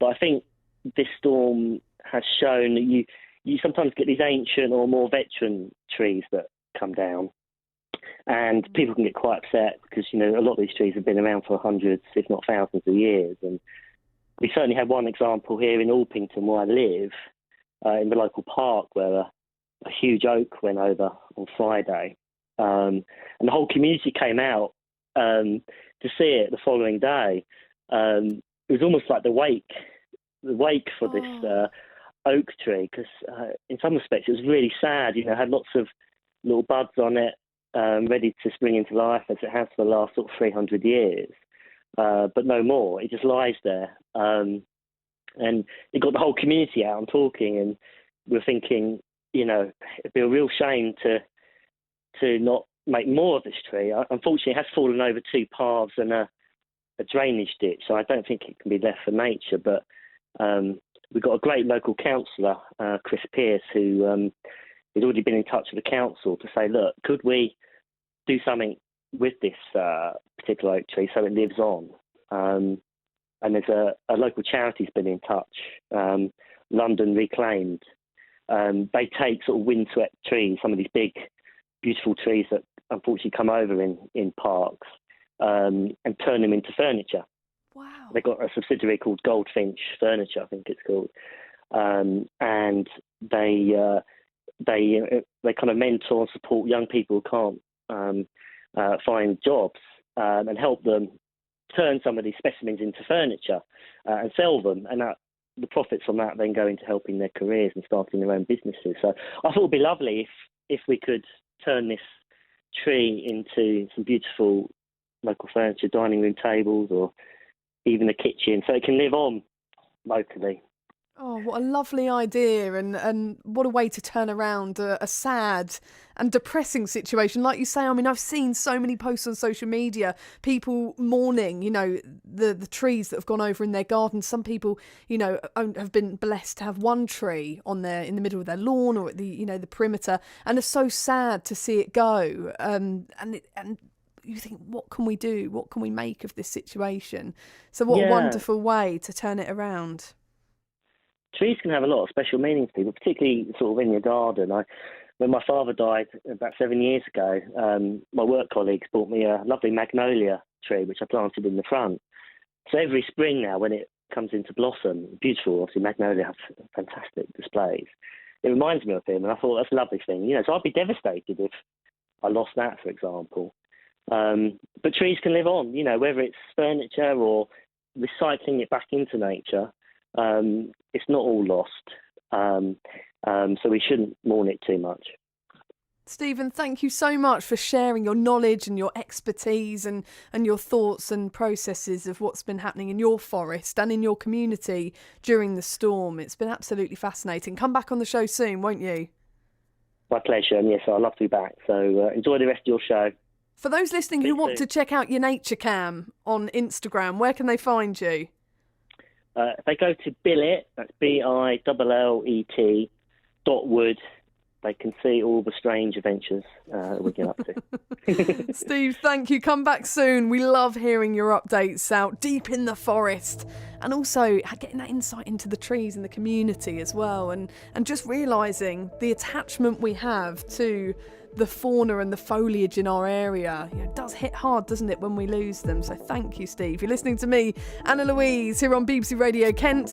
But I think this storm has shown that you sometimes get these ancient or more veteran trees that come down. And people can get quite upset because, a lot of these trees have been around for hundreds, if not thousands of years. And we certainly had one example here in Alpington, where I live, in the local park, where a huge oak went over on Friday. And the whole community came out to see it the following day. It was almost like the wake for this oak tree, because in some respects it was really sad. It had lots of little buds on it, ready to spring into life, as it has for the last sort of 300 years. But no more. It just lies there. And it got the whole community out and talking, and we're thinking, it'd be a real shame to not make more of this tree. Unfortunately, it has fallen over two paths and a drainage ditch, so I don't think it can be left for nature. But we've got a great local councillor, Chris Pearce, who has already been in touch with the council to say, look, could we do something with this particular oak tree so it lives on? And there's a local charity's been in touch, London Reclaimed. They take sort of windswept trees, some of these big, beautiful trees that unfortunately come over in parks, and turn them into furniture. Wow. They've got a subsidiary called Goldfinch Furniture, I think it's called. And they kind of mentor and support young people who can't find jobs, and help them turn some of these specimens into furniture and sell them. And the profits from that then go into helping their careers and starting their own businesses. So I thought it would be lovely if we could turn this tree into some beautiful local furniture, dining room tables, or even a kitchen, so it can live on locally. Oh, what a lovely idea, and what a way to turn around a sad and depressing situation. Like you say, I mean, I've seen so many posts on social media, people mourning, the trees that have gone over in their garden. Some people, have been blessed to have one tree in the middle of their lawn or at the, the perimeter, and are so sad to see it go. And you think, what can we do? What can we make of this situation? So what a wonderful way to turn it around. Trees can have a lot of special meaning to people, particularly sort of in your garden. When my father died about 7 years ago, my work colleagues bought me a lovely magnolia tree, which I planted in the front. So every spring now, when it comes into blossom, beautiful, obviously magnolia have fantastic displays. It reminds me of him, and I thought that's a lovely thing. So I'd be devastated if I lost that, for example. But trees can live on, whether it's furniture or recycling it back into nature. It's not all lost, so we shouldn't mourn it too much. Stephen, thank you so much for sharing your knowledge and your expertise and your thoughts and processes of what's been happening in your forest and in your community during the storm. It's been absolutely fascinating. Come back on the show soon, won't you? My pleasure, and yes, I'd love to be back. So enjoy the rest of your show. For those listening who want to check out your nature cam on Instagram, where can they find you? If they go to Billet, that's BILLET .wood, they can see all the strange adventures we get up to. Steve, thank you. Come back soon. We love hearing your updates out deep in the forest, and also getting that insight into the trees and the community as well, and just realising the attachment we have to the fauna and the foliage in our area. It does hit hard, doesn't it, when we lose them? So thank you, Steve. You're listening to me, Anna Louise, here on BBC Radio Kent.